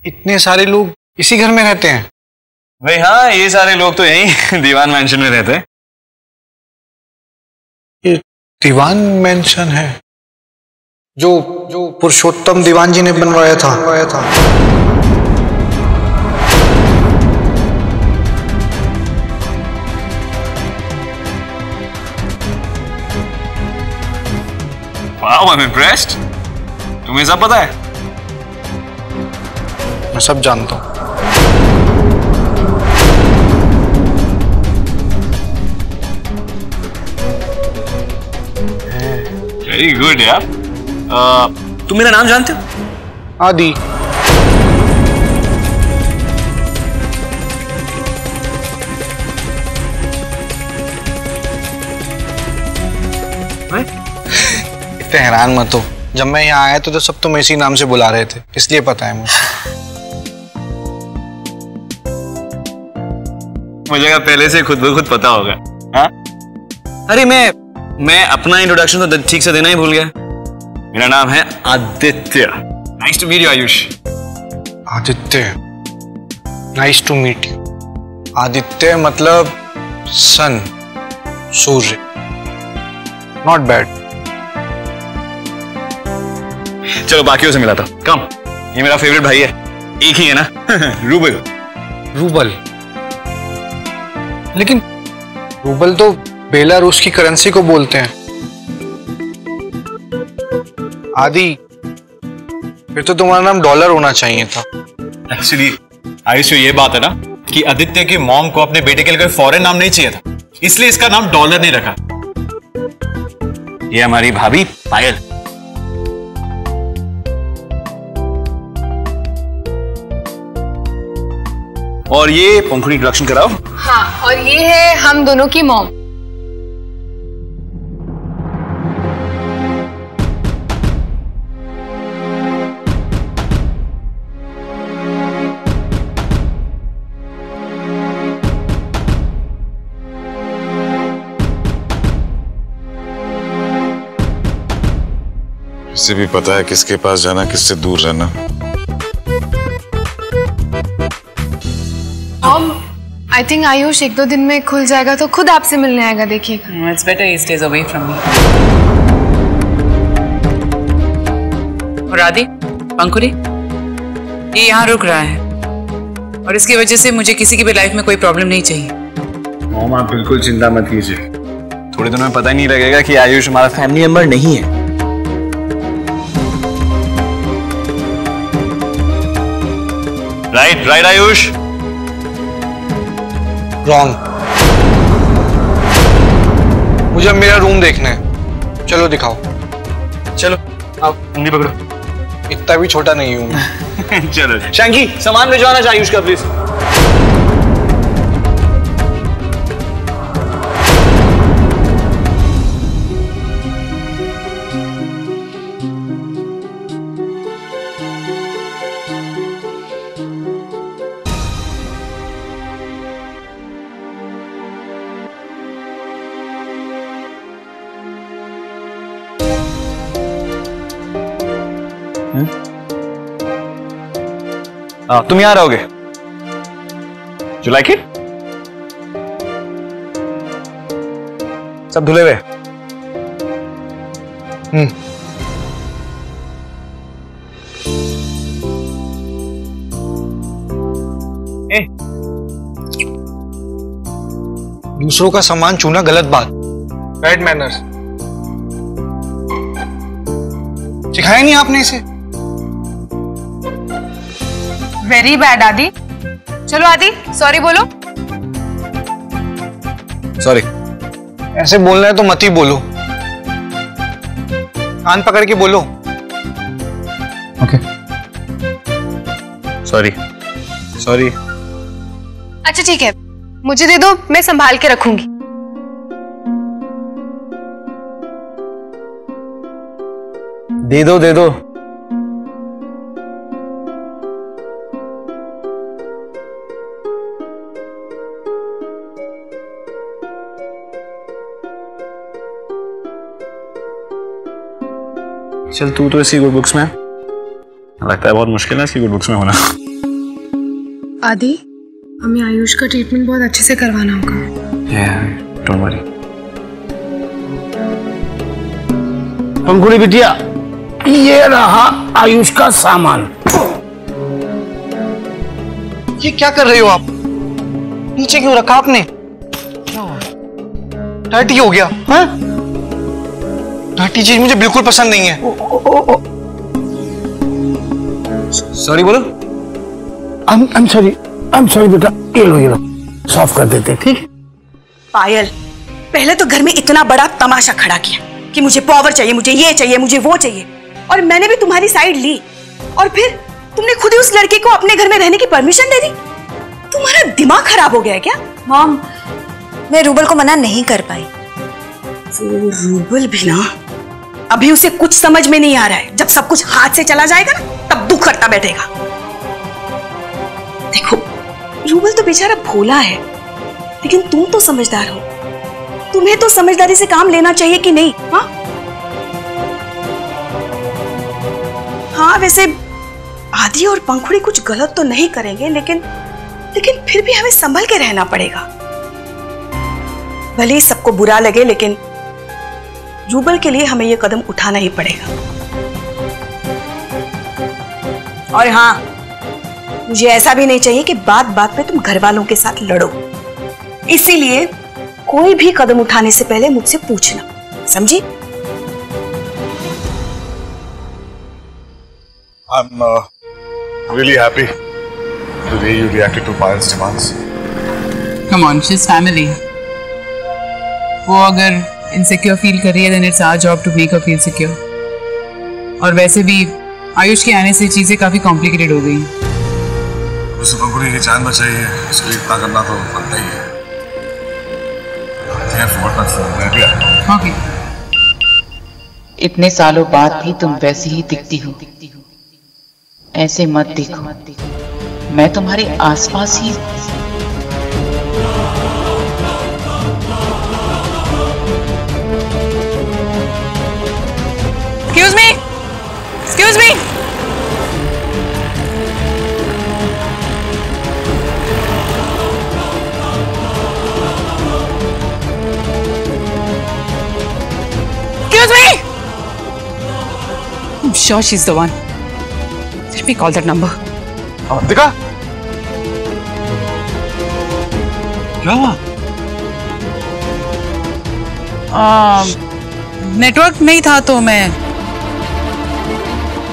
इतने सारे लोग इसी घर में रहते हैं? भाई हाँ, ये सारे लोग तो यहीं दीवान मैंशन में रहते हैं। ये दीवान मैंशन है जो पुरुषोत्तम दीवान जी ने बनवाया था। Wow, I'm impressed. तुम्हें सब पता है? मैं सब जानता हूँ। वेरी गुड यार। तुम मेरा नाम जानते हो? आदि। इतने हैरान मत हो, जब मैं यहाँ आया तो सब तुम इसी नाम से बुला रहे थे, इसलिए पता है मुझे। मुझे पहले से खुद ब खुद पता होगा। हाँ? अरे मैं अपना इंट्रोडक्शन तो ठीक से देना ही भूल गया। मेरा नाम है Aditya. Nice to meet you Ayush. Aditya, nice to meet you. Aditya मतलब सन, सूर्य। Not bad. चलो बाकियों से मिलाता हूं। कम, ये मेरा फेवरेट भाई है, एक ही है ना। रूबल। रूबल? लेकिन रूबल तो बेलारूस की करेंसी को बोलते हैं। आदि, फिर तो तुम्हारा नाम डॉलर होना चाहिए था। एक्चुअली आयुष, ये बात है ना कि आदित्य की मॉम को अपने बेटे के लिए कोई फॉरेन नाम नहीं चाहिए था, इसलिए इसका नाम डॉलर नहीं रखा। ये हमारी भाभी पायल। और ये पंखुड़ी इंट्रोडक्शन कराओ। हाँ, और ये है हम दोनों की मॉम। किससे भी पता है किसके पास जाना, किससे दूर रहना। आई थिंक आयुष 1-2 दिन में खुल जाएगा तो खुद आपसे मिलने आएगा, देखिएगा। It's better he stays away from me. और आदि, पंखुड़ी, ये यहाँ रुक रहा है और इसकी वजह से मुझे किसी की भी लाइफ में कोई प्रॉब्लम नहीं चाहिए। मॉम, आप बिल्कुल चिंता मत कीजिए। थोड़े दिनों में पता ही नहीं लगेगा कि आयुष हमारा फैमिली मेंबर नहीं है। राइट आयुष। रॉन्ग। मुझे अब मेरा रूम देखना है। चलो दिखाओ। चलो आप उंगली पकड़ो। इतना भी छोटा नहीं हूं मैं। चलो शंकी, सामान भिजवाना आयुष का प्लीज। तुम यहां रहोगे? You like it? सब धुले हुए? दूसरों का सामान छूना गलत बात, बैड मैनर्स। सिखाया नहीं आपने इसे? वेरी बैड आदि। चलो आदि, सॉरी बोलो। सॉरी। ऐसे बोलना है तो मत ही बोलो, कान पकड़ के बोलो। ओके। सॉरी। अच्छा ठीक है, मुझे दे दो, मैं संभाल के रखूंगी। दे दो। चल तू तो इसी गुड बुक्स में लगता है, बहुत मुश्किल है इसकी गुड बुक्स में होना। आदि, हमें आयुष का ट्रीटमेंट बहुत अच्छे से करवाना होगा। Don't worry. पंखुड़ी बिटिया, ये रहा आयुष का सामान। ये क्या कर रहे हो आप? नीचे क्यों रखा आपने? डर्टी हो गया। हाँ? डर्टी चीज मुझे बिल्कुल पसंद नहीं है। सॉरी बोलो। I'm sorry बेटा, ये लो साफ कर देते, ठीक? पायल, पहले तो घर में इतना बड़ा तमाशा खड़ा किया कि मुझे पावर चाहिए, मुझे ये चाहिए, मुझे वो चाहिए, और मैंने भी तुम्हारी साइड ली, और फिर तुमने खुद ही उस लड़के को अपने घर में रहने की परमिशन दे दी। तुम्हारा दिमाग खराब हो गया है क्या? मॉम, मैं रूबल को मना नहीं कर पाई। वो रूबल भी ना, अभी उसे कुछ समझ में नहीं आ रहा है। जब सब कुछ हाथ से चला जाएगा ना, तब दुख करता बैठेगा। देखो, रूबल तो बेचारा भोला है, लेकिन तुम तो समझदार हो। तुम्हें तो समझदारी से काम लेना चाहिए कि नहीं? हाँ, वैसे आदि और पंखुड़ी कुछ गलत तो नहीं करेंगे, लेकिन फिर भी हमें संभल के रहना पड़ेगा। भले ही सबको बुरा लगे, लेकिन रूबल के लिए हमें यह कदम उठाना ही पड़ेगा। और हाँ, मुझे ऐसा भी नहीं चाहिए कि बात बात पे तुम घर वालों के साथ लड़ो। इसीलिए कोई भी कदम उठाने से पहले मुझसे पूछना, समझी? I'm really happy the way you reacted to Payal's demands. Come on, she's family. वो अगर insecure feel कर रही है, then it's our job to make her feel secure. और वैसे भी आयुष के आने से चीजें काफी complicated हो गई। उसे पंखुड़ी की जान बचाई है, इसके लिए इतना करना तो बनता ही है। Okay. इतने सालों बाद भी तुम वैसी ही दिखती हो। ऐसे मत देखो, मैं तुम्हारे आसपास ही। Excuse me, excuse me. Excuse me. I'm sure she's the one. Let me call that number. Avantika, क्या हुआ? नेटवर्क नहीं था तो मैं,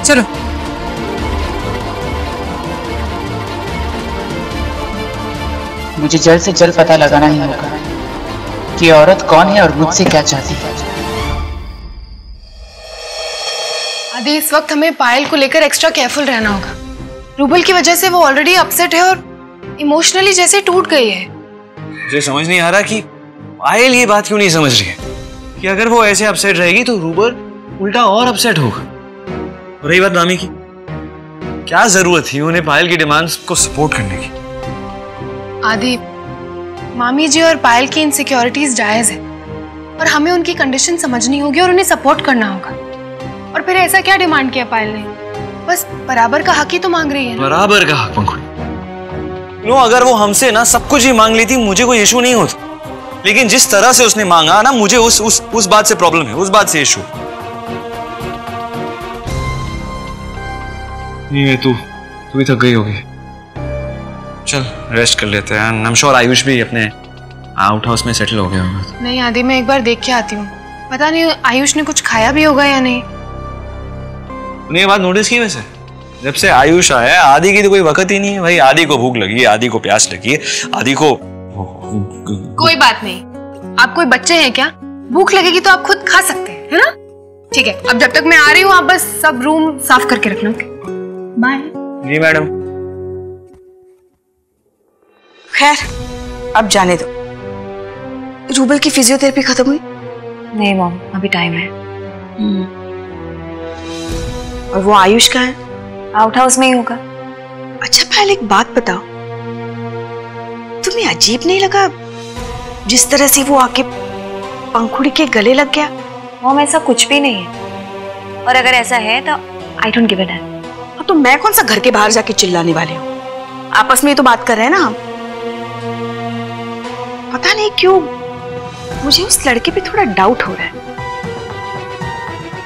चलो। मुझे जल्द से जल्द पता लगाना ही होगा कि औरत कौन है और मुझसे क्या चाहती है। आदि, इस वक्त हमें पायल को लेकर एक्स्ट्रा केयरफुल रहना होगा। रूबल की वजह से वो ऑलरेडी अपसेट है और इमोशनली जैसे टूट गई है। मुझे समझ नहीं आ रहा कि पायल ये बात क्यों नहीं समझ रही है कि अगर वो ऐसे अपसेट रहेगी तो रूबल उल्टा और अपसेट होगा। रही बात मामी की, क्या जरूरत थी उन्हें पायल की डिमांड्स को सपोर्ट करने की? आदि, मामी जी और पायल की इनसिक्योरिटीज जायज है, और हमें उनकी कंडीशन समझनी होगी और उन्हें सपोर्ट करना होगा। और फिर ऐसा क्या डिमांड किया पायल ने? बस बराबर का हक ही तो मांग रही है ना। बराबर का हक पंखुड़ी? नो, अगर वो हमसे ना सब कुछ ही मांग लेती मुझे कोई इशू नहीं होता, लेकिन जिस तरह से उसने मांगा ना, मुझे उस बात से प्रॉब्लम है, उस बात से इशू। नहीं, तू भी थक गई होगी, चल रेस्ट कर लेते हैं। आई एम श्योर आयुष भी अपने आउट हाउस में सेटल हो गया होगा। नहीं आदि, मैं एक बार देख के आती हूँ। पता नहीं आयुष ने कुछ खाया भी होगा या नहीं। ये बात नोटिस की वैसे, जब से आयुष आया है आदि की तो कोई वक्त ही नहीं है भाई। आदि को भूख लगी है, आदि को प्यास लगी है, आदि को कोई बात नहीं। आप कोई बच्चे हैं क्या? भूख लगेगी तो आप खुद खा सकते हैं, है ना? ठीक है, अब जब तक मैं आ रही हूँ आप बस सब रूम साफ करके रखना। बाय। जी मैडम। खैर, अब जाने दो। रूबल की फिजियोथेरेपी खत्म हुई? नहीं मॉम, अभी टाइम है। और वो आयुष का है? आउट हाउस में ही होगा। अच्छा पहले एक बात बताओ, तुम्हें अजीब नहीं लगा जिस तरह से वो आके पंखुड़ी के गले लग गया? मॉम, ऐसा कुछ भी नहीं है, और अगर ऐसा है तो I don't give a dam. तो मैं कौन सा घर के बाहर जाके चिल्लाने वाली हूँ? आपस में ही तो बात कर रहे हैं ना हम। पता नहीं क्यों मुझे उस लड़के पे थोड़ा डाउट हो रहा है।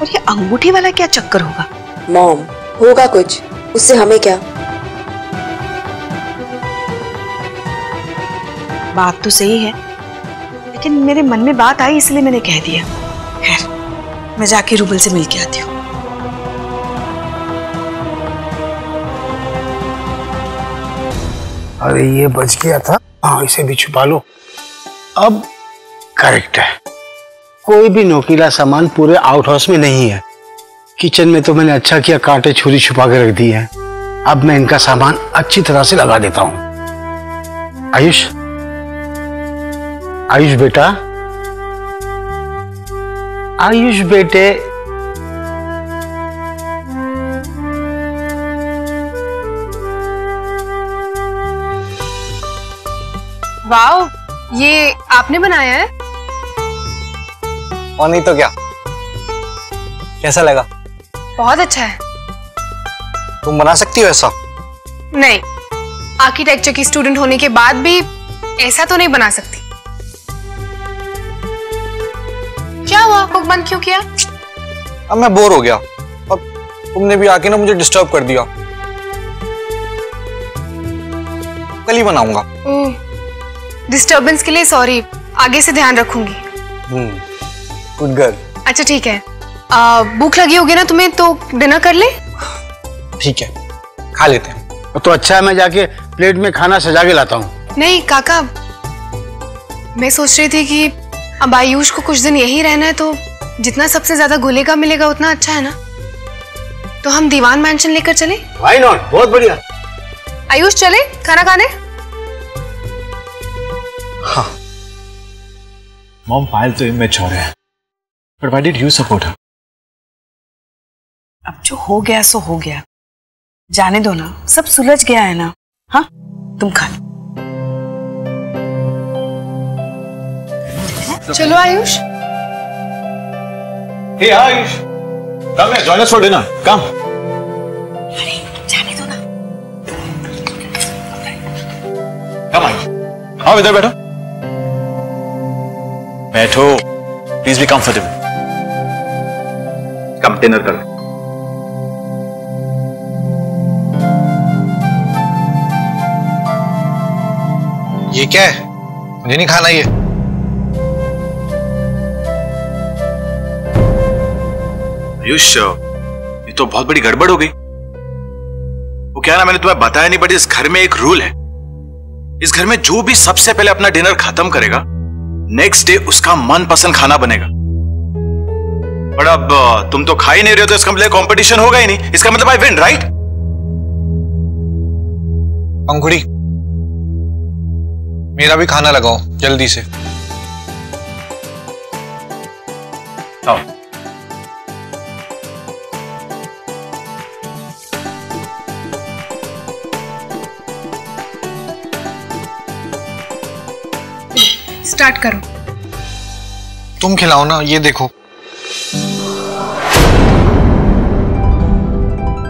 और ये अंगूठी वाला क्या चक्कर होगा? मॉम, होगा कुछ, उससे हमें क्या? बात तो सही है, लेकिन मेरे मन में बात आई इसलिए मैंने कह दिया। खैर, मैं जाके रूबल से मिल के आती हूँ। अरे ये बच गया था, हाँ इसे भी छुपा लो। अब करेक्ट है, कोई भी नोकीला सामान पूरे आउट हाउस में नहीं है। किचन में तो मैंने अच्छा किया कांटे छुरी छुपा के रख दी है। अब मैं इनका सामान अच्छी तरह से लगा देता हूँ। आयुष, आयुष बेटा, आयुष बेटे, वाओ, ये आपने बनाया है? और नहीं तो क्या, कैसा लगा? बहुत अच्छा है। तुम बना सकती हो ऐसा? नहीं, आर्किटेक्चर की स्टूडेंट होने के बाद भी ऐसा तो नहीं बना सकती। क्या हुआ, कुक बंद क्यों किया? अब मैं बोर हो गया और तुमने भी आके ना मुझे डिस्टर्ब कर दिया। कल ही बनाऊंगा। डिस्टर्बेंस के लिए सॉरी, आगे से ध्यान रखूंगी। Good girl. अच्छा ठीक है, भूख लगी होगी ना तुम्हें, तो डिनर कर ले। ठीक है, खा लेते हैं। तो अच्छा है, मैं जाके प्लेट में खाना सजा के लाता हूँ। नहीं काका, मैं सोच रही थी कि अब आयुष को कुछ दिन यहीं रहना है, तो जितना सबसे ज्यादा घुलेगा मिलेगा उतना अच्छा है ना। तो हम दीवान मैंशन लेकर चले? व्हाई नॉट, बहुत बढ़िया। आयुष चले खाना खाने? हाँ। मॉम, पायल तो इमेच्योर है, but why did you support her? अब जो हो गया सो हो गया, जाने दो ना, सब सुलझ गया है ना। हाँ, तुम खा लो। चलो Ayush. Hey Ayush, come here, join us for dinner. Come. अरे जाने दो ना। Come Ayush. आओ इधर बैठो। बैठो, please be comfortable. Come, dinner कर। ये क्या है? मुझे नहीं खाना ये। आयुष, ये तो बहुत बड़ी गड़बड़ हो गई। वो क्या ना, मैंने तुम्हें बताया नहीं, बट इस घर में एक रूल है। इस घर में जो भी सबसे पहले अपना डिनर खत्म करेगा, नेक्स्ट डे उसका मनपसंद खाना बनेगा। पर अब तुम तो खा ही नहीं रहे हो, तो इसका मतलब कंपटीशन होगा ही नहीं। इसका मतलब आई विन, राइट? पंखुड़ी, मेरा भी खाना लगाओ जल्दी से। आओ। स्टार्ट करो। तुम खिलाओ ना, ये देखो।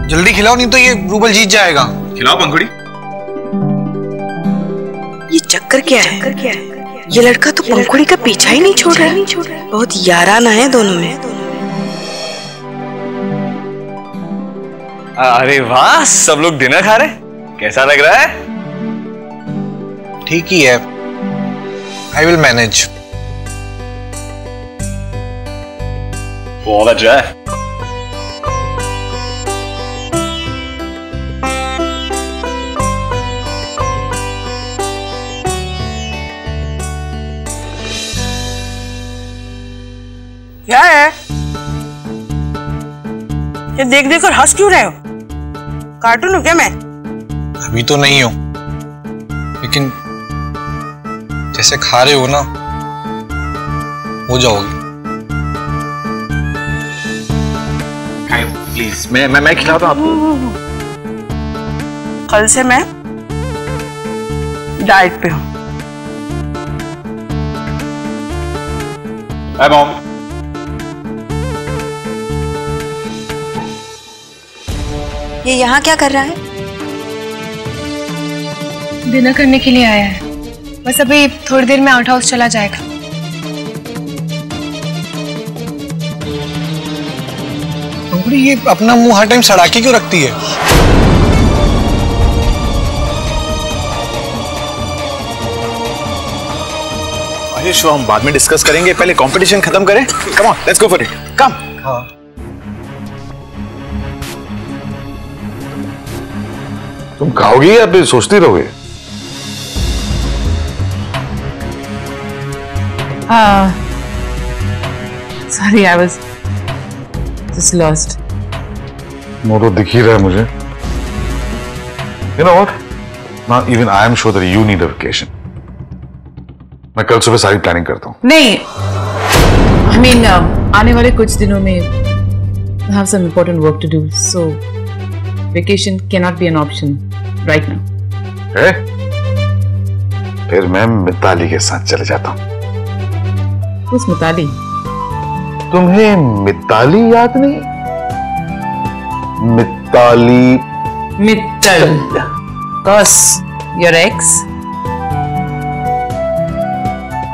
जल्दी खिलाओ, नहीं तो ये रूबल जीत जाएगा। खिलाओ पंखुड़ी। ये चक्कर क्या है? ये लड़का तो पंखुड़ी का पीछा ही नहीं छोड़ रहा है। बहुत याराना है दोनों में। अरे वाह, सब लोग डिनर खा रहे, कैसा लग रहा है? ठीक ही है, आई विल मैनेज। बहुत अच्छा है। क्या है ये? देख देख कर हंस क्यों रहे हो? कार्टून हो क्या मैं? अभी तो नहीं हो, लेकिन जैसे खा रहे हो ना, हो जाओगे। प्लीज, मैं खिलाता हूं आपको। कल से मैं डाइट पे हूं। Hi mom. ये यहाँ क्या कर रहा है? डिनर करने के लिए आया है। बस अभी थोड़ी देर में आउट हाउस चला जाएगा। पंखुड़ी, ये अपना मुंह हर टाइम सड़ा के क्यों रखती है? आयुष, हम बाद में डिस्कस करेंगे, पहले कंपटीशन खत्म करें। Come on, let's go for it. Come. हाँ। तुम खाओगी या फिर सोचती रहोगे? Sorry, I was just lost. वो तो दिख ही रहा है मुझे। You know what? Now even I am sure that you need a vacation. मैं कल सुबह सारी प्लानिंग करता हूँ। नहीं, I mean, आने वाले कुछ दिनों में I have some important work to do, so vacation cannot be an option right now. है? फिर मैं मिताली के साथ चले जाता हूँ। Who's मिताली? तुम्हें मिताली याद नहीं? Mitali Mittal. Cos your ex?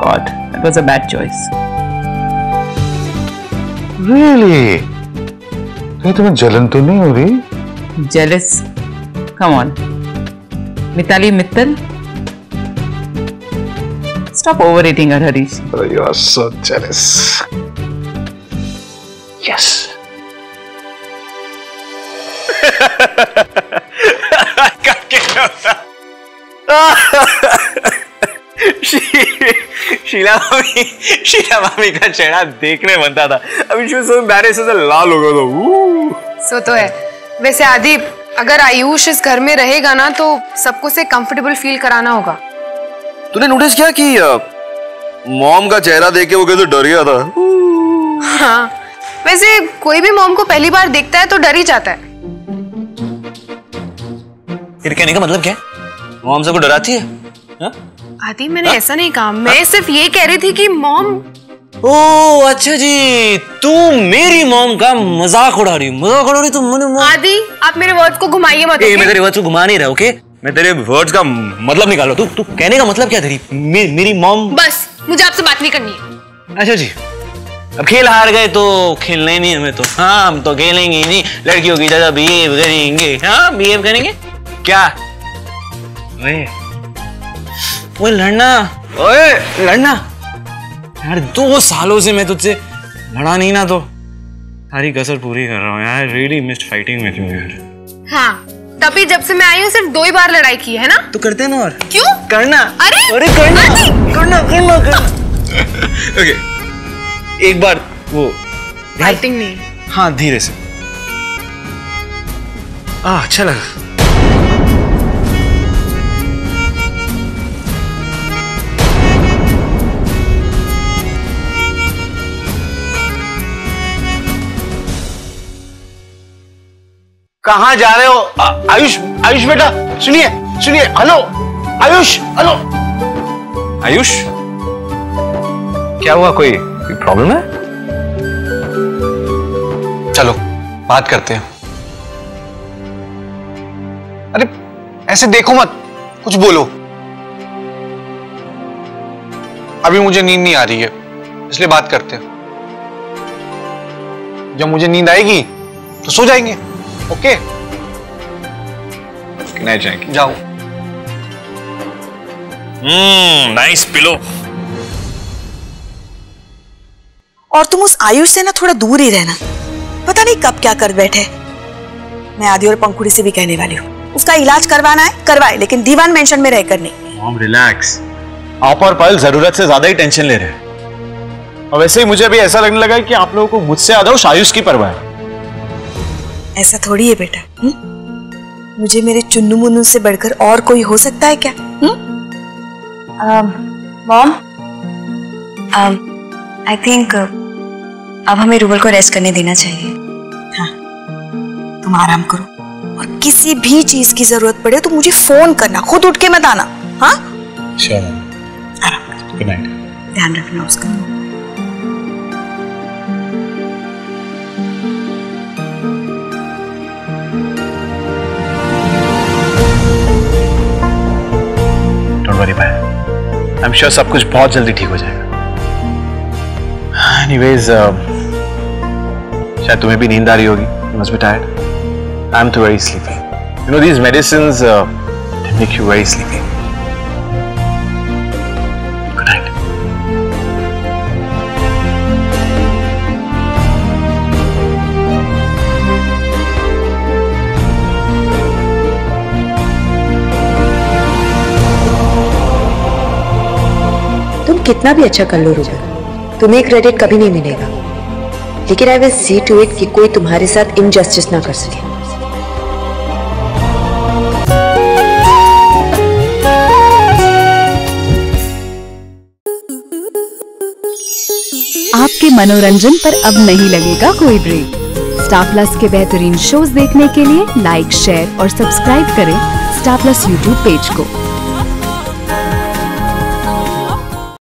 God, that was a bad choice. Really? कहीं तुम्हें जलन तो नहीं हो रही? Jealous? Come on. Mitali Mittal? Stop overrating her, Harish. You are so jealous. Yes. Sheila मामी का चेहरा देखने बनता था। अभी she was so embarrassed से लाल हो गया था। सो तो है। वैसे आदि, अगर आयुष इस घर में रहेगा ना तो सबको से कंफर्टेबल फील कराना होगा। तूने नोटिस किया कि मॉम का चेहरा देख के वो कैसे डर गया था? हाँ, वैसे कोई भी मॉम को पहली बार देखता है तो डर ही जाता है। फिर कहने का मतलब क्या है? मॉम सबको डराती है? हा? आदि, मैंने ऐसा नहीं कहा। मैं सिर्फ ये कह रही थी कि मॉम। ओह अच्छा जी, तू मेरी मॉम का मजाक उड़ा रही तुम। आदि, आप मेरे वर्ड्स को घुमाइए मत। मैं तेरे वर्ड्स को घुमा नहीं रहा, ओके? मैं तेरे वर्ड्स का मतलब निकालो। तू कहने का मतलब क्या तेरी? मेरी मॉम। बस, मुझे आपसे बात नहीं करनी है। अच्छा जी, अब खेल हार गए तो खेलना ही नहीं हमें तो। हाँ, हम तो खेलेंगे ही नहीं, लड़कियों की तरह बिहेव करेंगे। हाँ, बिहेव करेंगे क्या? ओए लड़ना यार, 2 सालों से मैं तुझसे लड़ा नहीं ना, तो सारी कसर पूरी कर रहा हूँ यार। Really missed fighting with you यार। हाँ, तभी जब से मैं आई हूँ सिर्फ 2 ही बार लड़ाई की है ना? तो करते हैं ना। और क्यों करना? अरे करना। ओके, एक बार वो फाइटिंग नहीं। हाँ, धीरे से। अच्छा लगा। कहाँ जा रहे हो? आयुष बेटा, सुनिए। हेलो आयुष, हेलो आयुष, क्या हुआ? कोई प्रॉब्लम है? चलो बात करते हैं। अरे ऐसे देखो मत, कुछ बोलो। अभी मुझे नींद नहीं आ रही है, इसलिए बात करते हैं। जब मुझे नींद आएगी तो सो जाएंगे। ओके? नाइट जाएंगे। जाओ। Nice pillow. और तुम उस आयुष से ना थोड़ा दूर ही रहना। पता नहीं कब क्या कर बैठे। मैं आदि और पंखुड़ी से भी कहने वाली हूँ, उसका इलाज करवाना है करवाए, लेकिन दीवान मेंशन में रहकर नहीं। मॉम रिलैक्स, आप और पायल जरूरत से ज्यादा ही टेंशन ले रहे हैं। और वैसे ही मुझे अभी ऐसा लगने लगा कि आप लोगों को मुझसे ज्यादा उस आयुष की परवाह है। ऐसा थोड़ी है बेटा। मुझे मेरे चुन्नू मुन्नू से बढ़कर और कोई हो सकता है क्या? मॉम, आई थिंक अब हमें रूबल को रेस्ट करने देना चाहिए। हाँ, तुम आराम करो, और किसी भी चीज की जरूरत पड़े तो मुझे फोन करना, खुद उठ के मत आना। हाँ, आराम करो। Good night. ध्यान रखना उसका। I'm sure सब कुछ बहुत जल्दी ठीक हो जाएगा। Anyways, शायद तुम्हें भी नींद आ रही होगी। You must be tired. I'm too very sleepy. You know these medicines they make you very sleepy. Good night. तुम कितना भी अच्छा कर लो रुबल, तुम्हें क्रेडिट कभी नहीं मिलेगा, लेकिन I will see to it कि कोई तुम्हारे साथ इनजस्टिस ना कर सके। आपके मनोरंजन पर अब नहीं लगेगा कोई ब्रेक। स्टार प्लस के बेहतरीन शोज देखने के लिए लाइक, शेयर और सब्सक्राइब करें स्टार प्लस यूट्यूब पेज को।